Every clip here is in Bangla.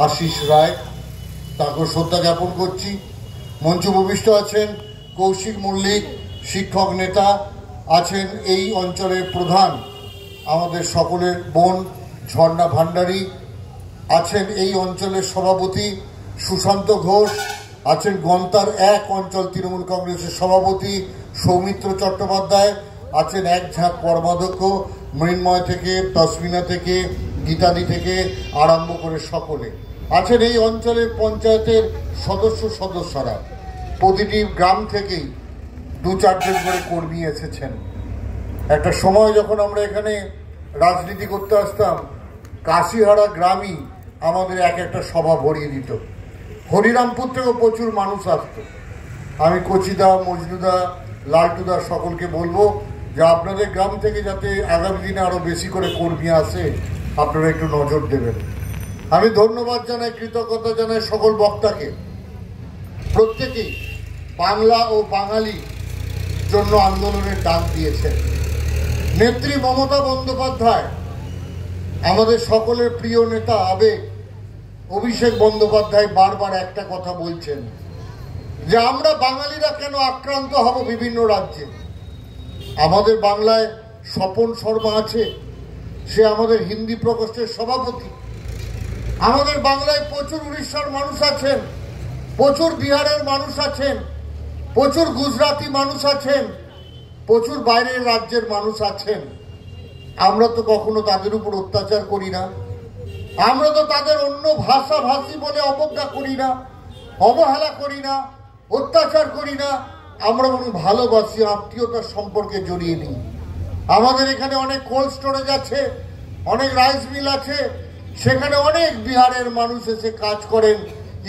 আশিস রায়, তাকে শ্রদ্ধা জ্ঞাপন করছি। মঞ্চে উপবিষ্ট আছেন কৌশিক মল্লিক, শিক্ষক নেতা, আছেন এই অঞ্চলের প্রধান আমাদের সকলের বোন ঝর্ণা ভান্ডারী, আছেন এই অঞ্চলের সভাপতি সুশান্ত ঘোষ, আছেন গন্তার 1 অঞ্চল তৃণমূল কংগ্রেসের সভাপতি সৌমিত্র চট্টোপাধ্যায়, আছেন এক ঝাঁক কর্মাধ্যক্ষ মৃন্ময় থেকে, তসমিনা থেকে, গীতাদি থেকে আরম্ভ করে সকলে আছেন। এই অঞ্চলের পঞ্চায়েতের সদস্যরা প্রতিটি গ্রাম থেকেই 2-4 জন করে কর্মী এসেছেন। একটা সময় যখন আমরা এখানে রাজনীতি করতে আসতাম, কাশিহারা গ্রামই আমাদের একটা সভা ভরিয়ে দিত। হরিরামপুর থেকেও প্রচুর মানুষ আসতো। আমি কচিদা, মজনুদা, লালটুদা সকলকে বলবো যে আপনাদের গ্রাম থেকে যাতে আগামী দিনে আরো বেশি করে কর্মী আসে, আপনারা একটু নজর দেবেন। আমি ধন্যবাদ জানাই, কৃতজ্ঞতা জানাই সকল বক্তাকে। প্রত্যেকেই বাংলা ও বাঙালি জন্য আন্দোলনের ডাক দিয়েছেন। নেত্রী মমতা বন্দ্যোপাধ্যায়, আমাদের সকলের প্রিয় নেতা আবেগ অভিষেক বন্দ্যোপাধ্যায় বারবার একটা কথা বলছেন যে আমরা বাঙালিরা কেন আক্রান্ত হব বিভিন্ন রাজ্যে। আমাদের বাংলায় স্বপন শর্মা আছে, সে আমাদের হিন্দি প্রকোষ্ঠের সভাপতি। আমাদের বাংলায় প্রচুর উড়িষ্যার মানুষ আছেন, প্রচুর বিহারের মানুষ আছেন, প্রচুর গুজরাটি মানুষ আছেন, প্রচুর বাইরের রাজ্যের মানুষ আছেন। আমরা তো কখনো তাদের উপর অত্যাচার করি না, আমরা তো তাদের অন্য ভাষাভাষী বলে অবজ্ঞা করি না, অবহেলা করি না, অত্যাচার করি না। আমরা বরং ভালোবাসি, আত্মীয়তার সম্পর্কে জড়িয়ে নিই। আমাদের এখানে অনেক কোল্ড স্টোরেজ আছে, অনেক রাইস মিল আছে, সেখানে অনেক বিহারের মানুষ এসে কাজ করেন,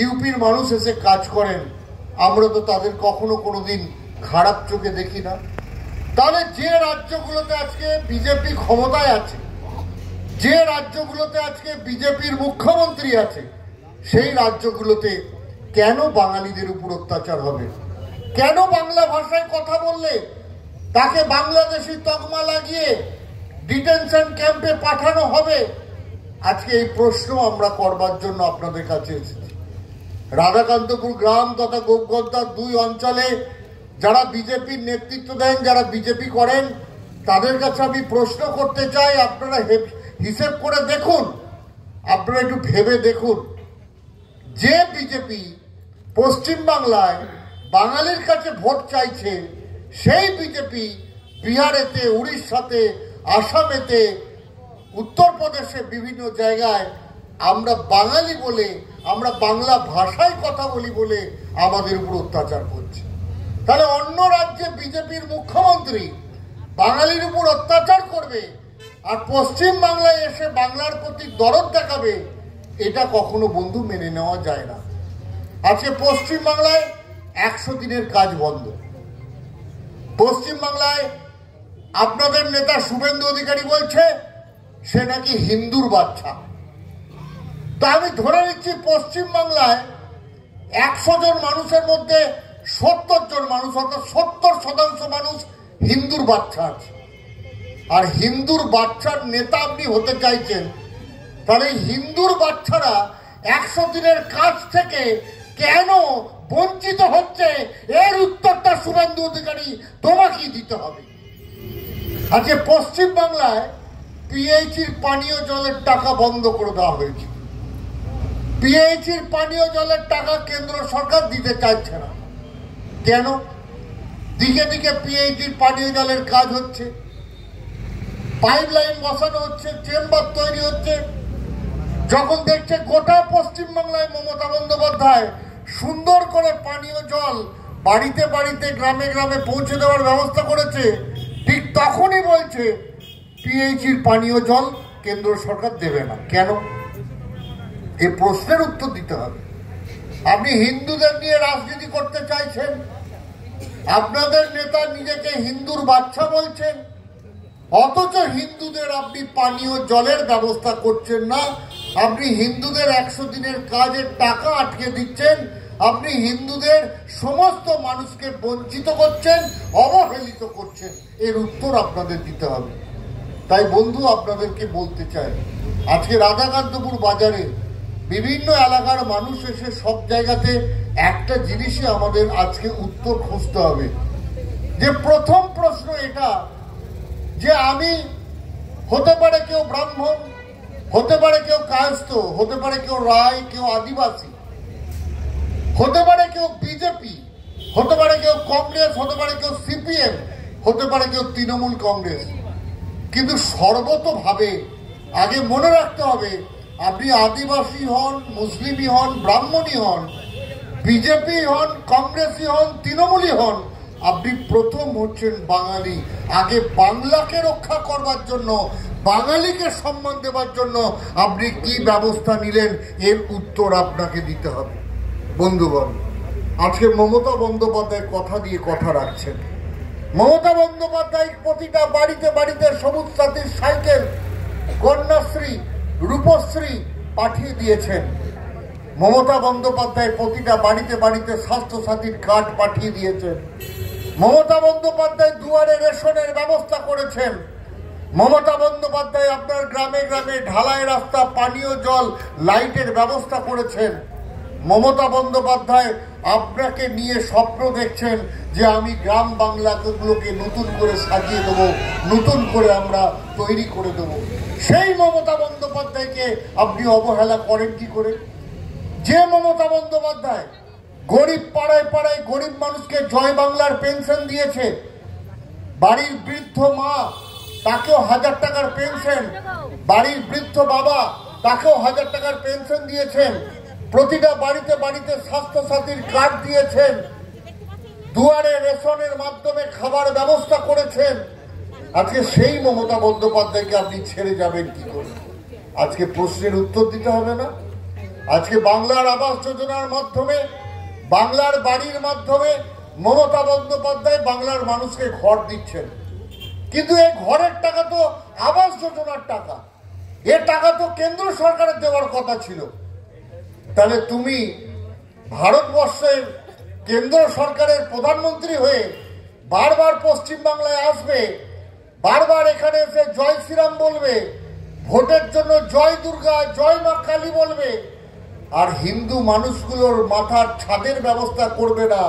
ইউপির মানুষ এসে কাজ করেন। আমরা তো তাদের কখনো কোনোদিন খারাপ চোখে দেখি না। তাহলে যে রাজ্যগুলোতে আজকে বিজেপি ক্ষমতায় আছে, যে রাজ্যগুলোতে আজকে বিজেপির মুখ্যমন্ত্রী আছে, সেই রাজ্যগুলোতে কেন বাঙালিদের উপর অত্যাচার হবে? কেন বাংলা ভাষায় কথা বললে তাকে বাংলাদেশি তকমা লাগিয়ে ডিটেনশন ক্যাম্পে পাঠানো হবে? আজকে এই প্রশ্ন আমরা করবার জন্য আপনাদের কাছে এসেছি। রাধাকান্তপুর গ্রাম তথা গোপগন্তার 2 অঞ্চলে যারা বিজেপির নেতৃত্ব দেন, যারা বিজেপি করেন, তাদের কাছে আমি প্রশ্ন করতে চাই, আপনারা হিসেব করে দেখুন, আপনারা একটু ভেবে দেখুন, যে বিজেপি পশ্চিমবাংলায় বাঙালির কাছে ভোট চাইছে, সেই বিজেপি বিহারেতে, উড়িষ্যাতে, আসামেতে, উত্তরপ্রদেশে বিভিন্ন জায়গায় আমরা বাঙালি বলে, আমরা বাংলা ভাষায় কথা বলি বলে আমাদের উপর অত্যাচার করছে। তাহলে অন্য রাজ্যে বিজেপির মুখ্যমন্ত্রী বাঙালির উপর অত্যাচার করবে আর পশ্চিম বাংলায় এসে বাংলার প্রতি দরদ দেখাবে, এটা কখনো বন্ধু মেনে নেওয়া যায় না। আজকে পশ্চিম বাংলায় 100 দিনের কাজ বন্ধ। পশ্চিম বাংলায় আপনাদের নেতা শুভেন্দু অধিকারী বলছে সে নাকি হিন্দুর বাচ্চা। তা আমি ধরে নিচ্ছি পশ্চিম বাংলায় 100 জন মানুষের মধ্যে 70 জন মানুষ, অর্থাৎ 70% মানুষ হিন্দুর বাচ্চা আছে। আর হিন্দুর বাচ্চার নেতা আপনি হতে চাইছেন, তাহলে হিন্দুর বাচ্চারা 100 দিনের কাজ থেকে কেন বঞ্চিত হচ্ছে, এর উত্তরটা শুভেন্দু অধিকারী তোমাকেই দিতে হবে। আজকে পশ্চিম বাংলায় পিএইচির পানীয় জলের টাকা বন্ধ করে দেওয়া হয়েছে। পিএইচির পানীয় জলের টাকা কেন্দ্র সরকার দিতে চাইছে না। কেন? দিকে দিকে পিএইচির পানীয় জলের কাজ হচ্ছে, পাইপ লাইন বসানো হচ্ছে, চেম্বার তৈরি হচ্ছে। যখন দেখছে গোটা পশ্চিমবাংলায় মমতা বন্দ্যোপাধ্যায় সুন্দর করে পানীয় জল বাড়িতে বাড়িতে, গ্রামে গ্রামে পৌঁছে দেওয়ার ব্যবস্থা করেছে, ঠিক তখনই বলছে পিএইচির পানীয় জল কেন্দ্র সরকার দেবে না। কেন? এই প্রশ্নের উত্তর দিতে হবে। আপনি হিন্দুদের নিয়ে রাজনীতি করতে চাইছেন, আপনাদের নেতা নিজেকে হিন্দুর বাচ্চা বলছেন, অথচ হিন্দুদের আপনি পানীয় জলের ব্যবস্থা করছেন না। আপনি হিন্দুদের 100 দিনের কাজের টাকা আটকে দিচ্ছেন, আপনি হিন্দুদের সমস্ত মানুষকে বঞ্চিত করছেন, অবহেলিত করছেন। এর উত্তর আপনাদের দিতে হবে। তাই বন্ধু আপনাদেরকে বলতে চাই, আজকে রাধাকান্তপুর বাজারে বিভিন্ন এলাকার মানুষ এসে সব জায়গাতে একটা জিনিসই আমাদের আজকে উত্তর খুঁজতে হবে, যে প্রথম প্রশ্ন এটা যে আমি, হতে পারে কেউ ব্রাহ্মণ, হতে পারে কেউ কায়স্থ, হতে পারে কেউ রায়, কেউ আদিবাসী, হতে পারে কেউ বিজেপি, হতে পারে কেউ কংগ্রেস, হতে পারে কেউ সিপিএম, হতে পারে কেউ তৃণমূল কংগ্রেস, কিন্তু সর্বতভাবে আগে মনে রাখতে হবে আপনি আদিবাসী হন, মুসলিমই হন, ব্রাহ্মণই হন, বিজেপি হন, কংগ্রেসি হন, তৃণমূলই হন, আপনি প্রথম হচ্ছেন বাঙালি। আগে বাংলাকে রক্ষা করবার জন্য, বাঙালিকে সম্মান দেবার জন্য আপনি কি ব্যবস্থা নিলেন, এর উত্তর আপনাকে দিতে হবে। বন্ধুগণ, আজকে মমতা বন্দ্যোপাধ্যায় কথা দিয়ে কথা রাখছেন। মমতা বন্দ্যোপাধ্যায় প্রতিটা বাড়িতে বাড়িতে সবুজ সাথীর সাইকেল, কন্যাশ্রী, রূপশ্রী পাঠিয়ে দিয়েছেন। মমতা বন্দ্যোপাধ্যায় প্রতিটা বাড়িতে বাড়িতে স্বাস্থ্য সাথীর কার্ড পাঠিয়ে দিয়েছেন। মমতা বন্দ্যোপাধ্যায় দুয়ারে রেশনের ব্যবস্থা করেছেন। মমতা বন্দ্যোপাধ্যায় আপনার গ্রামে গ্রামে ঢালাই রাস্তা, পানীয় জল, লাইটের ব্যবস্থা করেছেন। মমতা বন্দ্যোপাধ্যায় আপনাকে নিয়ে স্বপ্ন দেখছেন যে আমি গ্রাম বাংলাগুলোকে নতুন করে সাজিয়ে দেবো, নতুন করে আমরা তৈরি করে দেব। সেই মমতা বন্দ্যোপাধ্যায়কে আপনি অবহেলা করেন কি করে? যে মমতা বন্দ্যোপাধ্যায় গরিব পাড়ায় পাড়ায় গরিব মানুষকে জয় বাংলার পেনশন দিয়েছে, বাড়ির বৃদ্ধ মা তাকেও 1000 টাকার পেনশন, বাড়ির বৃদ্ধ বাবা তাকেও 1000 টাকার পেনশন দিয়েছেন, প্রতিটা বাড়িতে বাড়িতে স্বাস্থ্য সাথীর কার্ড দিয়েছেন, দুয়ারে রেশনের মাধ্যমে খাবার ব্যবস্থা করেছেন। আজকে সেই মমতা বন্দ্যোপাধ্যায়কে আপনি ছেড়ে যাবেন কি করে? আজকে প্রশ্নের উত্তর দিতে হবে না? আজকে বাংলার আবাস যোজনার মাধ্যমে, বাংলার বাড়ির মাধ্যমে মমতা বন্দ্যোপাধ্যায় বাংলার মানুষকে ঘর দিচ্ছেন, কিন্তু এই ঘরের টাকা তো আবাস যোজনার টাকা, এ টাকা তো কেন্দ্র সরকারের দেওয়ার কথা ছিল। তাহলে তুমি ভারতবর্ষের কেন্দ্র সরকারের প্রধানমন্ত্রী হয়ে বারবার পশ্চিমবাংলায় আসবে, বারবার এখানে এসে জয় শ্রীরাম বলবে, ভোটের জন্য জয় দুর্গা, জয় মা কালী বলবে, আর হিন্দু মানুষগুলোর মাথার ছাদের ব্যবস্থা করবে না,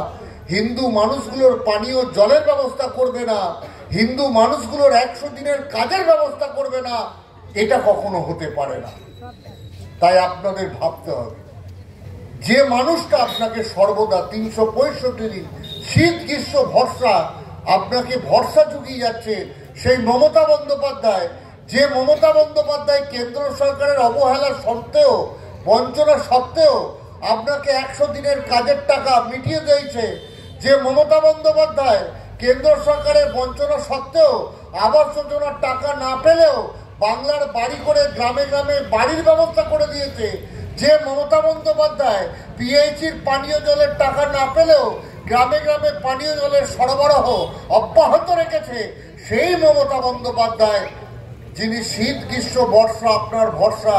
হিন্দু মানুষগুলোর পানীয় জলের ব্যবস্থা করবে না, হিন্দু মানুষগুলোর 100 দিনের কাজের ব্যবস্থা করবে না। এটা কখনো হতে পারে না। তাই আপনাদের ভাবতে হবে, যে মানুষটা আপনাকে সর্বদা 365 দিন শীত গ্রীষ্ম ভরসা আপনাকে ভরসা জুগিয়ে যাচ্ছে, সেই মমতা বন্দ্যোপাধ্যায়, যে মমতা বন্দ্যোপাধ্যায় কেন্দ্র সরকারের অবহেলা সত্ত্বেও, বঞ্চনা সত্ত্বেও আপনাকে 100 দিনের কাজের টাকা মিটিয়ে দিয়েছে, যে মমতা বন্দ্যোপাধ্যায় কেন্দ্র সরকারের বঞ্চনা সত্ত্বেও আবাস যোজনার টাকা না পেলেও বাংলার বাড়ি করে গ্রামে গ্রামে বাড়ির ব্যবস্থা করে দিয়েছে, যে মমতা বন্দ্যোপাধ্যায় পিএইচির পানীয় জলের টাকা না পেলেও গ্রামে গ্রামে পানীয় জলের সরবরাহ অব্যাহত রেখেছে, সেই মমতা বন্দ্যোপাধ্যায়, যিনি শীত গ্রীষ্ম বর্ষা আপনার ভরসা,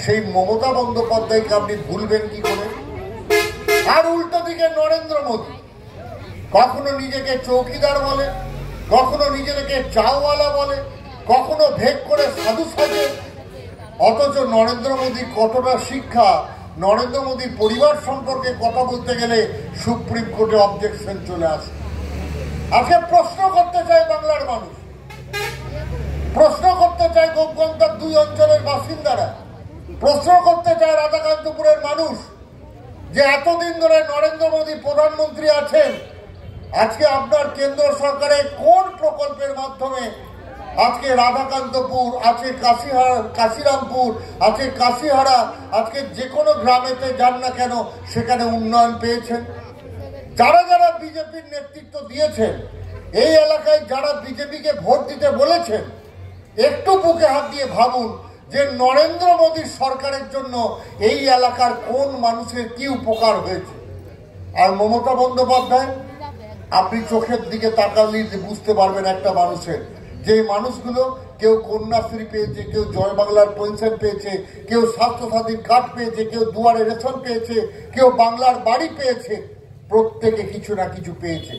সেই মমতা বন্দ্যোপাধ্যায়কে আপনি ভুলবেন কি করে? আর উল্টো দিকে নরেন্দ্র মোদী কখনো নিজেকে চৌকিদার বলে, কখনো নিজেকে চাওয়ালা বলে, কখনো ভেগ করে সাধু সাজে। অথচ নরেন্দ্র মোদীর কতটা শিক্ষা, নরেন্দ্র মোদীর পরিবার সম্পর্কে কথা বলতে গেলে সুপ্রিম কোর্টে অবজেকশন চলে আসে। আজকে প্রশ্ন করতে চায় বাংলার মানুষ, প্রশ্ন করতে চায় গোপগন্তার 2 অঞ্চলের বাসিন্দারা, প্রশ্ন করতে চায় রাধাকান্তপুরের মানুষ, যে এতদিন ধরে নরেন্দ্র মোদী প্রধানমন্ত্রী আছেন, আজকে আপনার কেন্দ্র সরকারের কোন প্রকল্পের মাধ্যমে আজকে রাধাকান্তপুর, আছে কাশিরামপুর, আছে কাশিহারা, আজকে যে কোনো গ্রামেতে যান না কেন সেখানে উন্নয়ন পেয়েছেন? যারা যারা বিজেপির নেতৃত্ব দিয়েছেন, এই এলাকায় যারা বিজেপিকে ভোট দিতে বলেছেন, একটু বুকে হাত দিয়ে ভাবুন যে নরেন্দ্র মোদীর সরকারের জন্য এই এলাকার কোন মানুষের কি উপকার হয়েছে। আর মমতা বন্দ্যোপাধ্যায়, আপনি চোখের দিকে তাকালেই বুঝতে পারবেন একটা মানুষের, যে মানুষগুলো কেউ কন্যাশ্রী পেয়েছে, কেউ জয় বাংলার পেনশন পেয়েছে, কেউ স্বাস্থ্য সাথীর কার্ড পেয়েছে, কেউ দুয়ারে রেশন পেয়েছে, কেউ বাংলার বাড়ি পেয়েছে, প্রত্যেকে কিছু না কিছু পেয়েছে।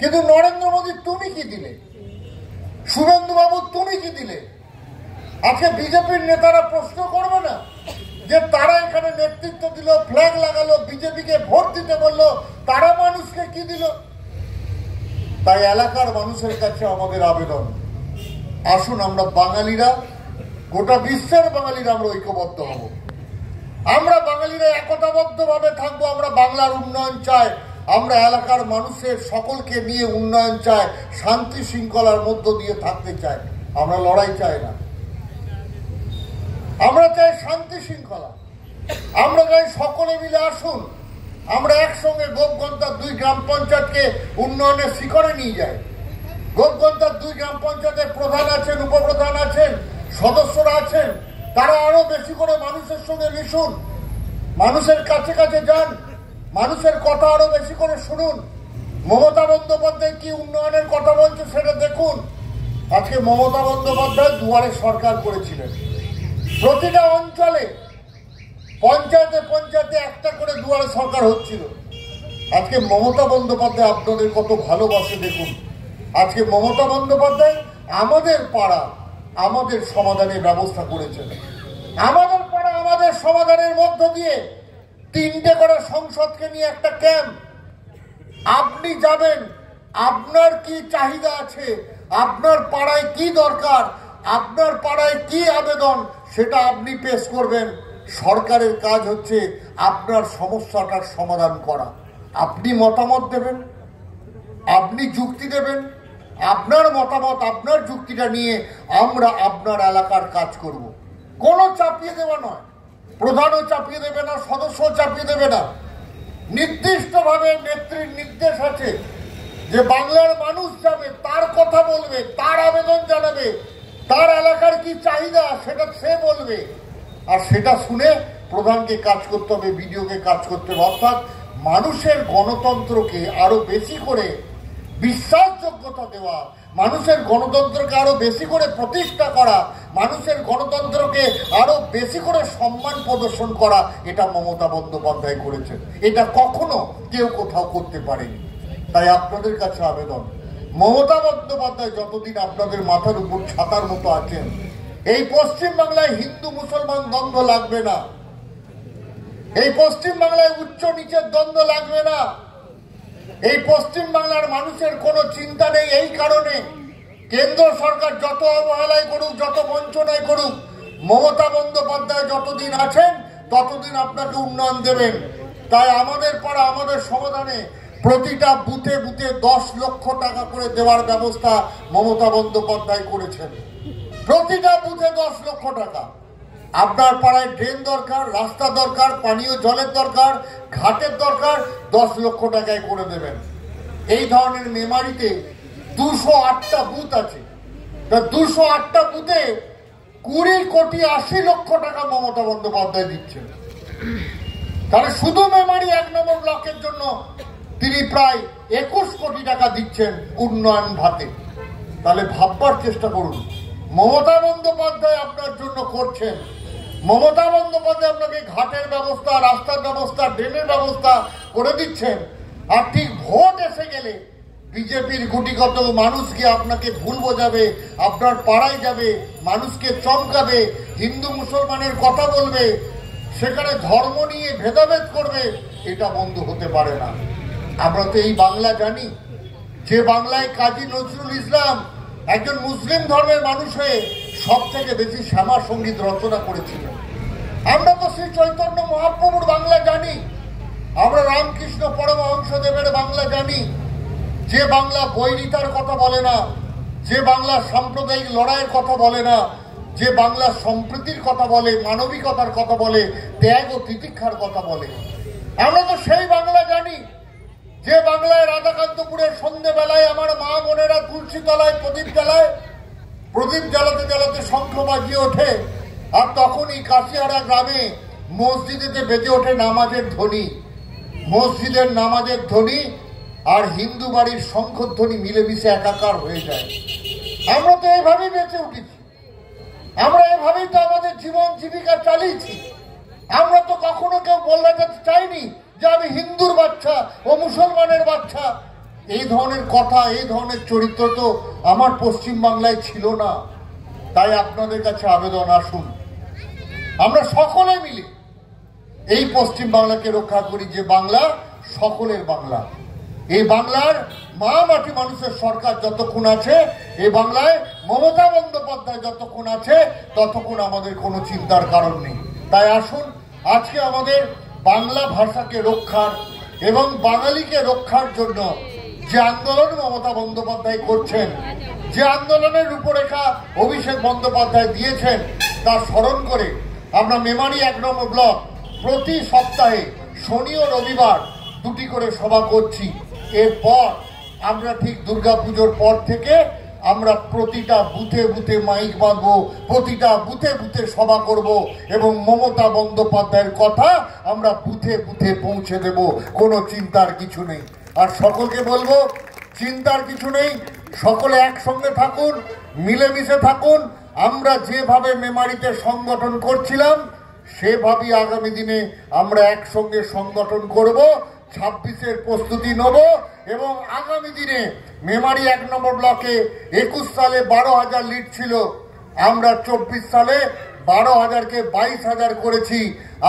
কিন্তু নরেন্দ্র মোদী তুমি কি দিলে? শুভেন্দু বাবু তুমি কি দিলে? আজকে বিজেপির নেতারা প্রশ্ন করবে না যে তারা এখানে নেতৃত্ব দিল, ফ্ল্যাগ লাগালো, বিজেপিকে ভোট দিতে বললো, তারা মানুষকে কি দিল? তাই এলাকার মানুষের কাছে আমাদের আবেদন, আসুন আমরা বাঙালিরা, গোটা বিশ্বের বাঙালিরা আমরা ঐক্যবদ্ধ হব। আমরা বাঙালিরা একতাবদ্ধ ভাবে থাকবো। আমরা বাংলার উন্নয়ন চাই, আমরা এলাকার মানুষের সকলকে নিয়ে উন্নয়ন চাই, শান্তি শৃঙ্খলার মধ্য দিয়ে থাকতে চাই। আমরা লড়াই চাই না, আমরা চাই শান্তি শৃঙ্খলা। আমরা চাই সকলে মিলে আসুন আমরা একসঙ্গে গোপগন্তার 2 গ্রাম পঞ্চায়েতকে উন্নয়নের শিখরে নিয়ে যাই। গোপগন্তার 2 গ্রাম পঞ্চায়েতের প্রধান আছেন, উপপ্রধান আছেন, সদস্যরা আছেন, তারা আরো বেশি করে মানুষের সঙ্গে মিশুন, মানুষের কাছে কাছে যান, মানুষের কথা আরো বেশি করে শুনুন। মমতা বন্দ্যোপাধ্যায় কি উন্নয়নের কথা বলছে সেটা দেখুন। আজকে মমতা বন্দ্যোপাধ্যায় দুয়ারে সরকার করেছিলেন, প্রতিটা অঞ্চলে পঞ্চায়েতে পঞ্চায়েতে একটা করে দুয়ারে সরকার হচ্ছিল। আজকে মমতা বন্দ্যোপাধ্যায় আপনাদের কত ভালোবাসে দেখুন। আজকে মমতা বন্দ্যোপাধ্যায় আমাদের পাড়া আমাদের সমাধানের ব্যবস্থা করেছেন। আমাদের পাড়া আমাদের সমাধানের মধ্য দিয়ে 3টে করে সংসদকে নিয়ে একটা ক্যাম্প। আপনি যাবেন, আপনার কি চাহিদা আছে, আপনার পাড়ায় কি দরকার, আপনার পাড়ায় কি আবেদন, সেটা আপনি পেশ করবেন। সরকারের কাজ হচ্ছে আপনার সমস্যাটার সমাধান করা। আপনি মতামত দেবেন, আপনি যুক্তি দেবেন, আপনার মতামত আপনার যুক্তিটা নিয়ে আমরা আপনার এলাকার কাজ করব। কোনো চাপিয়ে দেওয়া নয়, প্রধানও চাপিয়ে দেবে না, সদস্যও চাপিয়ে দেবে না। নির্দিষ্টভাবে নেত্রীর নির্দেশ আছে যে বাংলার মানুষ যাবে, তার কথা বলবে, তার আবেদন জানাবে, তার এলাকার কি চাহিদা সেটা সে বলবে, আর সেটা শুনে প্রধানকে কাজ করতে হবে, বিডিওকে কাজ করতে হবে। অর্থাৎ মানুষের গণতন্ত্রকে আরো বেশি করে বিশ্বাসযোগ্যতা দেওয়া, মানুষের গণতন্ত্রকে আরো বেশি করে প্রতিষ্ঠা করা, মানুষের গণতন্ত্রকে আরো বেশি করে সম্মান প্রদর্শন করা, এটা মমতা বন্দ্যোপাধ্যায় করেছেন। এটা কখনো কেউ কোথাও করতে পারেনি। তাই আপনাদের কাছে আবেদন, মমতা বন্দ্যোপাধ্যায় যতদিন আপনাদের মাথার উপর ছাতার মতো আছেন, এই পশ্চিম বাংলায় হিন্দু মুসলমান দ্বন্দ্ব লাগবে না, এই পশ্চিম বাংলায় উচ্চ নিচের দ্বন্দ্ব লাগবে না, এই পশ্চিম বাংলার মানুষের কোনো চিন্তা নেই। এই কারণে কেন্দ্র সরকার যত অবহেলায় করুক, যত বঞ্চনায় করুক, মমতা বন্দ্যোপাধ্যায় যতদিন আছেন ততদিন আপনাকে উন্নয়ন দেবেন। তাই আমাদের পাড়া আমাদের সমাধানে প্রতিটা বুথে বুথে 10 লক্ষ টাকা করে দেওয়ার ব্যবস্থা মমতা বন্দ্যোপাধ্যায় করেছেন। প্রতিটা বুথে 10 লক্ষ টাকা। আপনার পাড়ায় ড্রেন দরকার, রাস্তা দরকার, পানীয় জলের দরকার, ঘাটের দরকার, 10 লক্ষ টাকায় করে দেবেন। এই ধরনের মেমারিতে 208টা বুথ আছে। 208টা বুথে 20 কোটি 80 লক্ষ টাকা মমতা বন্দ্যোপাধ্যায় দিচ্ছেন। তাহলে শুধু মেমারি 1 নম্বর ব্লকের জন্য তিনি প্রায় 21 কোটি টাকা দিচ্ছেন উন্নয়ন ভাতে। তাহলে ভাববার চেষ্টা করুন, মমতা বন্দ্যোপাধ্যায় আপনার জন্য করছেন। মমতা বন্দ্যোপাধ্যায় আপনাকে ঘাটের ব্যবস্থা, রাস্তার ব্যবস্থা, ড্রেনের ব্যবস্থা করে দিচ্ছেন। আর ঠিক ভোট এসে গেলে বিজেপির গুটিগত মানুষকে আপনাকে ভুল বোঝাবে, আপনার পাড়ায় যাবে, মানুষকে চমকাবে, হিন্দু মুসলমানের কথা বলবে, সেখানে ধর্ম নিয়ে ভেদাভেদ করবে। এটা বন্ধ হতে পারে না। আমরা তো এই বাংলা জানি, যে বাংলায় কাজী নজরুল ইসলাম একজন মুসলিম ধর্মের মানুষ হয়ে সব থেকে বেশি শ্যামা সঙ্গীত রচনা করেছিলেন। আমরা তো শ্রী চৈতন্য মহাপ্রভুর বাংলা জানি, আমরা রামকৃষ্ণ পরমহংসদেবের বাংলা জানি, যে বাংলা বৈরিতার কথা বলে না, যে বাংলা সাম্প্রদায়িক লড়াইয়ের কথা বলে না, যে বাংলা সম্প্রীতির কথা বলে, মানবিকতার কথা বলে, ত্যাগ ও তিতিক্ষার কথা বলে। আমরা তো সেই বাংলা জানি, যে বাংলায় রাধাকান্তপুরের সন্ধ্যেবেলায় আমার মা বোনেরা তুলসী তলায় প্রদীপ জ্বালায়, প্রদীপ জ্বালাতে জ্বালাতে শঙ্খ বাজিয়ে ওঠে, আর তখনই কাশিয়ারা গ্রামে মসজিদেতে বেজে ওঠে নামাজের ধ্বনি। মসজিদের নামাজের ধ্বনি আর হিন্দু বাড়ির শঙ্খধ্বনি মিলেমিশে একাকার হয়ে যায়। আমরা তো এভাবেই বেঁচে উঠেছি, আমরা এভাবেই তো আমাদের জীবন জীবিকা চালিয়েছি। আমরা তো কখনো কেউ বলতে চাইনি যে আমি হিন্দুর বাচ্চা ও মুসলমানের বাচ্চা। এই ধরনের কথা, এই ধরনের চরিত্র তো আমার পশ্চিম বাংলায় ছিল না। তাই আপনাদের কাছে আবেদন, আসুন আমরা সকলে মিলে এই পশ্চিম বাংলাকে রক্ষা করি, যে বাংলা সকলের বাংলা। এই বাংলার মা মাটি মানুষের সরকার যতক্ষণ আছে, এই বাংলায় মমতা বন্দ্যোপাধ্যায় যতক্ষণ আছে, ততক্ষণ আমাদের কোনো চিন্তার কারণ নেই। তাই আসুন, আজকে আমাদের বাংলা ভাষাকে রক্ষার এবং বাঙালিকে রক্ষার জন্য যে আন্দোলন মমতা বন্দ্যোপাধ্যায় করছেন, যে আন্দোলনের রূপরেখা অভিষেক বন্দ্যোপাধ্যায় দিয়েছেন, তা স্মরণ করে আমরা মেমারি 1 নম্বর ব্লক প্রতি সপ্তাহে শনি ও রবিবার 2টি করে সভা করছি। এরপর আমরা ঠিক দুর্গাপুজোর পর থেকে আমরা প্রতিটা বুথে বুথে মাইক বাঁধবো, প্রতিটা বুথে বুথে সভা করব এবং মমতা বন্দ্যোপাধ্যায়ের কথা আমরা বুথে বুথে পৌঁছে দেব। কোনো চিন্তার কিছু নেই। আর সকলকে বলবো, চিন্তার কিছু নেই, সকলে একসঙ্গে থাকুন, মিলেমিশে থাকুন। আমরা যেভাবে মেমারিতে সংগঠন করছিলাম, সেভাবেই আগামী দিনে আমরা একসঙ্গে সংগঠন করব। 26-এর প্রস্তুতি নেব এবং আগামী দিনে মেমারি 1 নম্বর ব্লকে 21 সালে 12,000 লিড ছিল, আমরা 24 সালে 12,000কে 22,000 করেছি।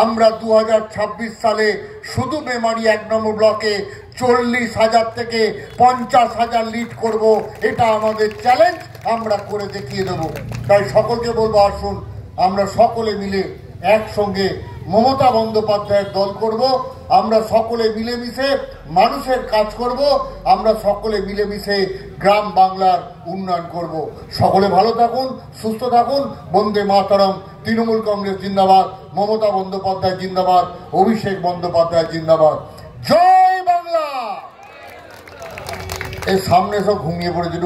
আমরা 2026 সালে শুধু মেমারি 1 নম্বর ব্লকে 40,000 থেকে 50,000 লিড করব। এটা আমাদের চ্যালেঞ্জ, আমরা করে দেখিয়ে দেব। তাই সকলকে বলবো, আসুন আমরা সকলে মিলে একসঙ্গে মমতা বন্দ্যোপাধ্যায়ের দল করব। আমরা সকলে মিলেমিশে মানুষের কাজ করব। আমরা সকলে মিলেমিশে গ্রাম বাংলার উন্নয়ন করব। সকলে ভালো থাকুন, সুস্থ থাকুন। বন্দে মাতরম। তৃণমূল কংগ্রেস জিন্দাবাদ, মমতা বন্দ্যোপাধ্যায় জিন্দাবাদ, অভিষেক বন্দ্যোপাধ্যায় জিন্দাবাদ। জয় বাংলা। এর সামনে সব ঘুমিয়ে পড়েছিল।